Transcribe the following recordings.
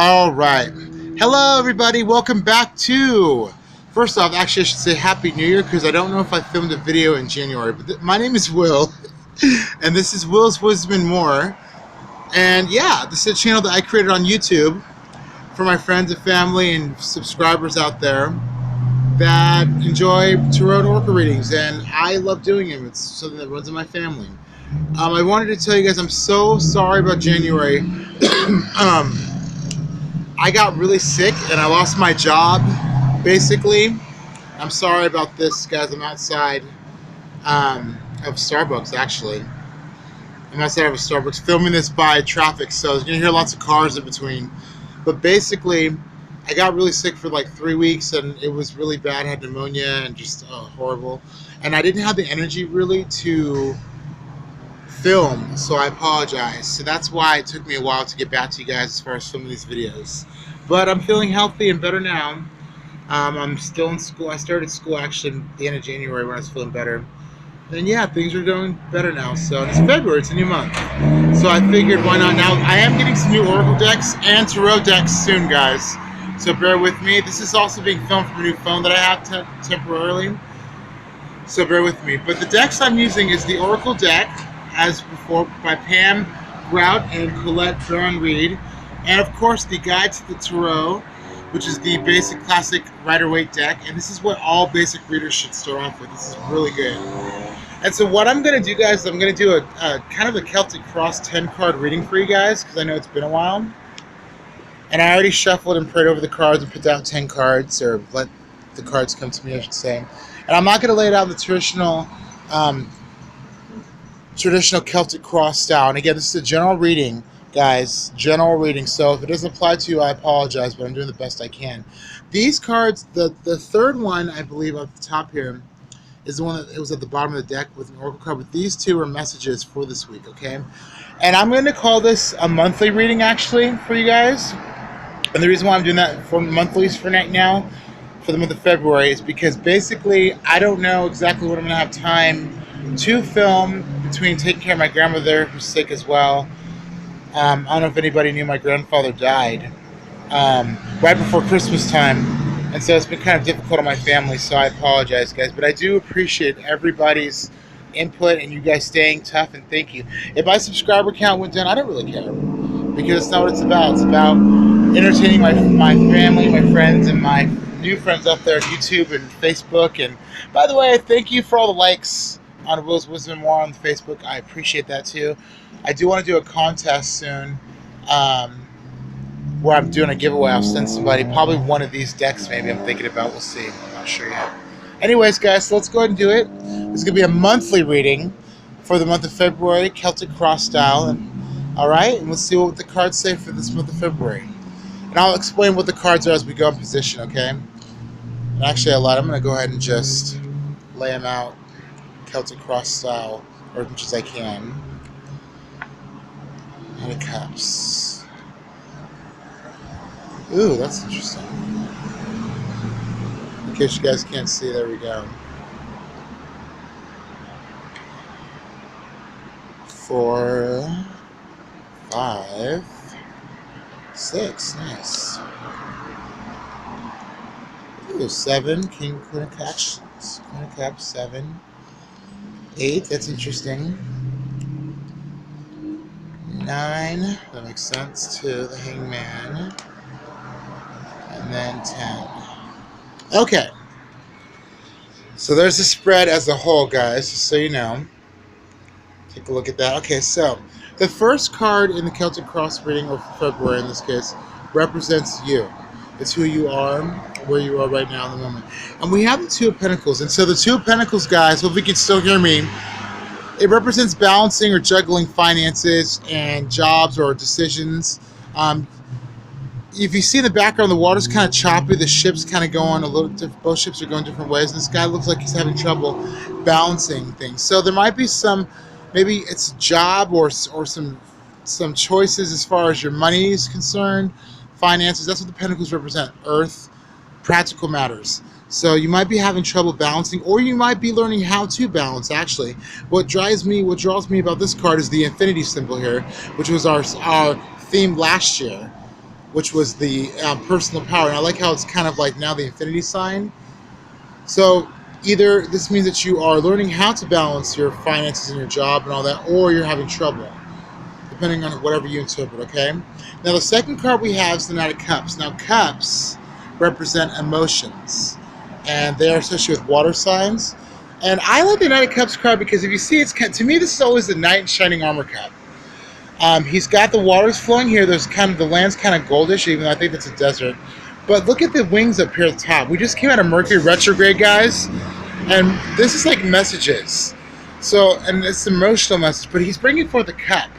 All right. Hello, everybody. Welcome back to. First off, actually, I should say Happy New Year because I don't know if I filmed a video in January. But my name is Will, and this is Will's Wisdom and More. And yeah, this is a channel that I created on YouTube for my friends and family and subscribers out there that enjoy tarot and oracle readings, and I love doing them. It's something that runs in my family. I wanted to tell you guys I'm so sorry about January. I got really sick and I lost my job, basically. I'm sorry about this, guys. I'm outside of Starbucks, actually. I'm outside of a Starbucks filming this by traffic, so you're going to hear lots of cars in between. But basically, I got really sick for like 3 weeks, and it was really bad. I had pneumonia and just horrible. And I didn't have the energy really to film, so I apologize. So that's why it took me a while to get back to you guys as far as filming these videos. But I'm feeling healthy and better now. I'm still in school. I started school actually at the end of January when I was feeling better. And yeah, things are going better now. So it's February, it's a new month. So I figured why not now. I am getting some new oracle decks and tarot decks soon, guys. So bear with me. This is also being filmed from a new phone that I have temporarily. So bear with me. But the decks I'm using is the Oracle deck, as before, by Pam Grout and Colette Brown Reed. And of course the Guide to the Tarot, which is the basic classic Rider-Waite deck. And this is what all basic readers should start off with. This is really good. And so what I'm going to do, guys, is I'm going to do a kind of a Celtic Cross 10-card reading for you guys, because I know it's been a while. And I already shuffled and prayed over the cards and put down 10 cards, or let the cards come to me, I should say. And I'm not going to lay it out in the traditional Celtic Cross style. And again, this is a general reading, guys. General reading. So if it doesn't apply to you, I apologize, but I'm doing the best I can. These cards, the third one, I believe, at the top here, is the one that it was at the bottom of the deck with an oracle card. But these two are messages for this week, okay? And I'm going to call this a monthly reading, actually, for you guys. And the reason why I'm doing that for monthlies for now, for the month of February, is because basically I don't know exactly what I'm going to have time to film between taking care of my grandmother, who's sick as well. I don't know if anybody knew my grandfather died right before Christmas time, and so it's been kind of difficult on my family, so I apologize, guys. But I do appreciate everybody's input and you guys staying tough, and thank you. If my subscriber count went down, I don't really care, because it's not what it's about. It's about entertaining my family, my friends, and my new friends out there on YouTube and Facebook. And by the way, thank you for all the likes on Will's Wisdom and More on Facebook. I appreciate that too. I do want to do a contest soon where I'm doing a giveaway. I'll send somebody probably one of these decks, maybe. I'm thinking about. We'll see. I'm not sure yet. Anyways, guys, so let's go ahead and do it. This is going to be a monthly reading for the month of February, Celtic Cross style. And all right, and let's see what the cards say for this month of February. And I'll explain what the cards are as we go in position, okay? And actually, a lot. I'm going to go ahead and just lay them out Celtic Cross style, or as much as I can. Knight of Cups. Ooh, that's interesting. In case you guys can't see, there we go. 4, 5, 6. Nice. Ooh, 7. King, Queen of Cups. Queen of Cups, 7. 8. That's interesting. 9. That makes sense. 2. The Hangman. And then 10. Okay. So there's the spread as a whole, guys, just so you know. Take a look at that. Okay, so the first card in the Celtic Cross reading, or February in this case, represents you. It's who you are, where you are right now in the moment. And we have the Two of Pentacles. And so the Two of Pentacles, guys, hope you can still hear me, it represents balancing or juggling finances and jobs or decisions. If you see in the background, the water's kind of choppy. The ship's kind of going a little different. Both ships are going different ways. This guy looks like he's having trouble balancing things. So there might be some, maybe it's a job or some choices as far as your money is concerned, finances. That's what the Pentacles represent. Earth, practical matters. So you might be having trouble balancing, or you might be learning how to balance, actually. What draws me about this card is the infinity symbol here, which was our theme last year. which was the personal power. And I like how it's kind of like now the infinity sign. So either this means that you are learning how to balance your finances and your job and all that, or you're having trouble, depending on whatever you interpret, okay? Now, the second card we have is the Knight of Cups. Now, cups represent emotions, and they are associated with water signs. And I like the Knight of Cups card because if you see, to me, this is always the Knight in Shining Armor cup. He's got the waters flowing here. There's kind of, the land's kind of goldish, even though I think that's a desert. But look at the wings up here at the top. We just came out of Mercury retrograde, guys, and this is like messages. So, and it's an emotional message, but he's bringing forth a cup.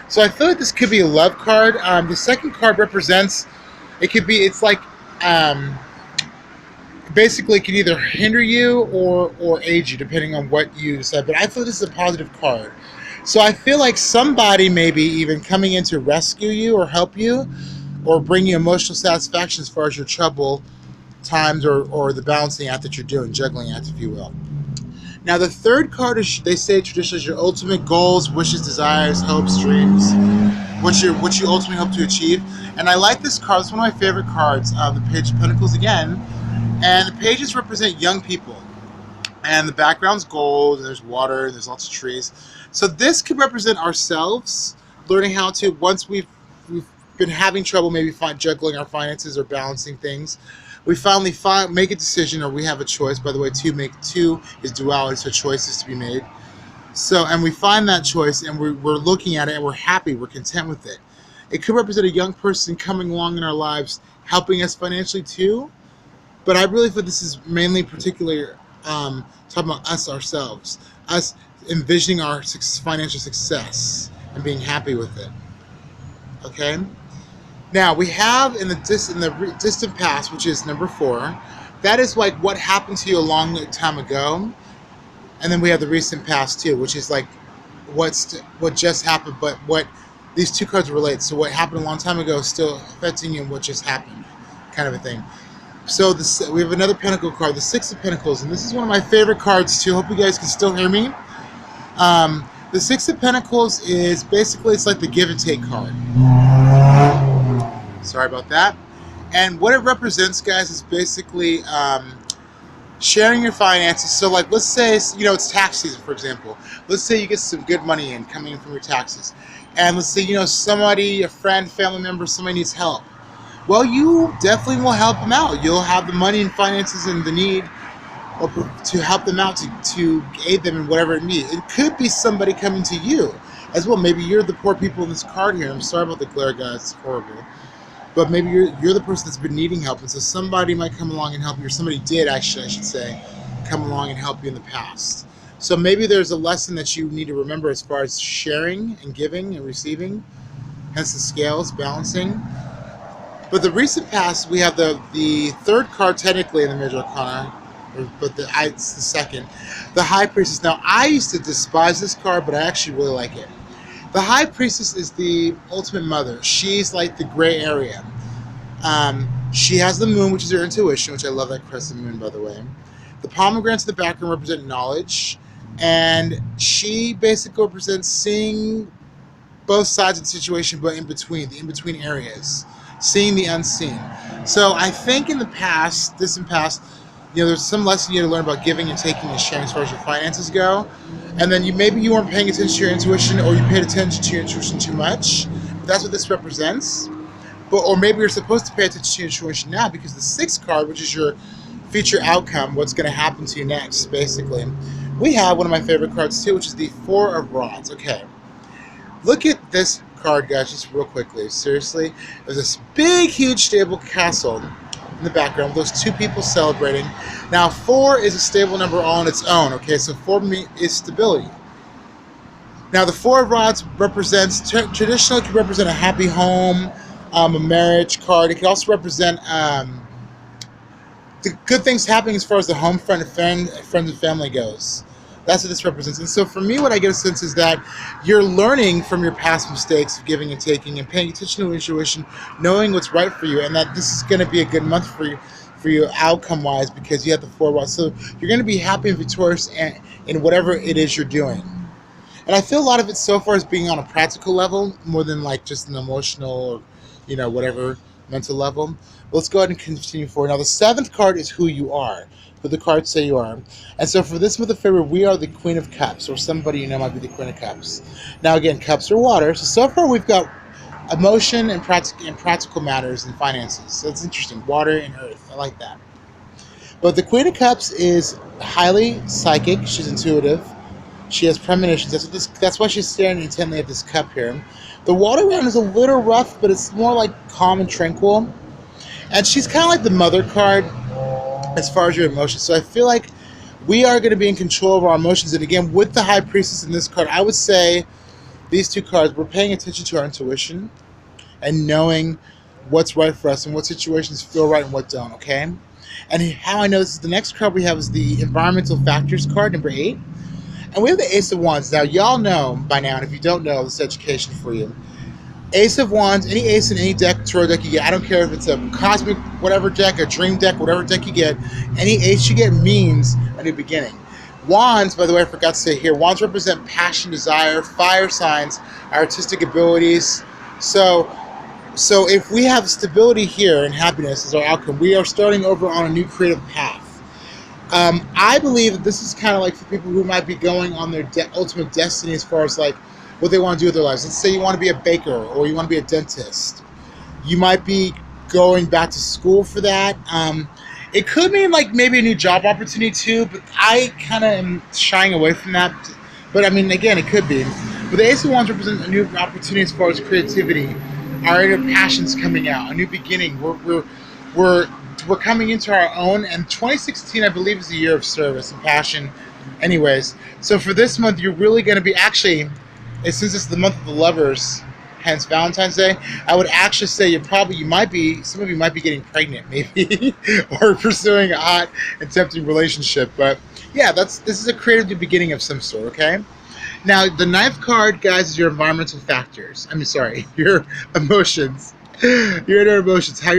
So I feel like this could be a love card. The second card represents, it's like, basically it can either hinder you or aid you, depending on what you decide. But I feel this is a positive card. So I feel like somebody maybe even coming in to rescue you or help you or bring you emotional satisfaction as far as your trouble times or the balancing act that you're doing, juggling act, if you will. Now, the third card is, they say traditionally, is your ultimate goals, wishes, desires, hopes, dreams, what you ultimately hope to achieve. And I like this card. It's one of my favorite cards, the Page of Pentacles again. And the pages represent young people. And the background's gold, and there's water, and there's lots of trees. So this could represent ourselves, learning how to, once we've been having trouble maybe juggling our finances or balancing things, we finally make a decision, or we have a choice. By the way, two is duality, so choices to be made. So, and we find that choice, and we're looking at it, and we're happy, we're content with it. It could represent a young person coming along in our lives, helping us financially too. But I really feel this is mainly particularly talking about us ourselves, us envisioning our financial success and being happy with it. Okay. Now we have in the distant past, which is number 4. That is like what happened to you a long time ago, and then we have the recent past too, which is like what just happened, but what these two cards relate. So what happened a long time ago is still affecting you, and what just happened, kind of a thing. So we have another Pentacle card, the Six of Pentacles, and this is one of my favorite cards too. Hope you guys can still hear me. The Six of Pentacles is basically, it's like the give and take card. Sorry about that. And what it represents, guys, is basically sharing your finances. So like, let's say, it's tax season, for example. Let's say you get some good money coming in from your taxes. And let's say, somebody, a friend, family member, somebody needs help. Well, you definitely will help them out. You'll have the money and finances and the need to help them out, to aid them in whatever it needs. It could be somebody coming to you as well. Maybe you're the poor people in this card here. I'm sorry about the glare, guys. It's horrible. But maybe you're the person that's been needing help, and so somebody might come along and help you, or somebody did, actually, I should say, come along and help you in the past. So maybe there's a lesson that you need to remember as far as sharing and giving and receiving, hence the scales, balancing. But the recent past, we have the third card technically in the Major Arcana, but it's the second. The High Priestess. Now, I used to despise this card, but I actually really like it. The High Priestess is the ultimate mother. She's like the gray area. She has the moon, which is her intuition, which I love that crescent moon, by the way. The pomegranates in the background represent knowledge, and she basically represents seeing both sides of the situation, but the in-between areas. Seeing the unseen. So I think in the past, distant past, there's some lesson you need to learn about giving and taking and sharing as far as your finances go. And then maybe you weren't paying attention to your intuition, or you paid attention to your intuition too much. But that's what this represents. Or maybe you're supposed to pay attention to your intuition now, because the 6th card, which is your future outcome, what's going to happen to you next, basically. We have one of my favorite cards too, which is the 4 of Rods. Okay. Look at this card, guys, just real quickly. Seriously, there's this big, huge, stable castle in the background with those two people celebrating. Now, 4 is a stable number all on its own. Okay, so 4 is stability. Now, the 4 of Rods represents, traditionally, it can represent a happy home, a marriage card. It can also represent the good things happening as far as the home friends and family goes. That's what this represents. And so for me, what I get a sense is that you're learning from your past mistakes of giving and taking and paying attention to intuition, knowing what's right for you, and that this is going to be a good month for you outcome-wise, because you have the 4 Rods. So you're going to be happy and victorious in whatever it is you're doing. And I feel a lot of it so far as being on a practical level more than like just an emotional or, whatever mental level. Let's go ahead and continue forward. Now, the seventh card is who you are, who the cards say you are. And so for this month of February, we are the Queen of Cups, or somebody you know might be the Queen of Cups. Now, again, cups are water. So far we've got emotion and practical matters and finances. So it's interesting. Water and earth. I like that. But the Queen of Cups is highly psychic. She's intuitive. She has premonitions. That's why she's staring intently at this cup here. The water round is a little rough, but it's more like calm and tranquil. And she's kind of like the mother card as far as your emotions. So I feel like we are going to be in control of our emotions. And again, with the High Priestess in this card, I would say these two cards, we're paying attention to our intuition and knowing what's right for us and what situations feel right and what don't, okay? And how I know this is the next card we have is the Environmental Factors card, number 8. And we have the Ace of Wands. Now, y'all know by now, and if you don't know, this is education for you. Ace of Wands, any ace in any deck, tarot deck you get, I don't care if it's a cosmic whatever deck, a dream deck, whatever deck you get, any ace you get means a new beginning. Wands, by the way, I forgot to say here, wands represent passion, desire, fire signs, artistic abilities. So if we have stability here and happiness as our outcome, we are starting over on a new creative path. I believe that this is kind of like for people who might be going on their ultimate destiny as far as like what they want to do with their lives. Let's say you want to be a baker or you want to be a dentist. You might be going back to school for that. It could mean like maybe a new job opportunity too, but I kind of am shying away from that. But I mean, again, it could be. But the Ace of Wands represents a new opportunity as far as creativity, our inner passions coming out, a new beginning. We're coming into our own, and 2016, I believe, is the year of service and passion. Anyways, so for this month, you're really going to be actually, since it's the month of the lovers, hence Valentine's Day, I would actually say some of you might be getting pregnant, maybe, or pursuing a hot and tempting relationship. But yeah, this is a creative new beginning of some sort. Okay. Now, the 9th card, guys, is your environmental factors. Your emotions. Your inner emotions. How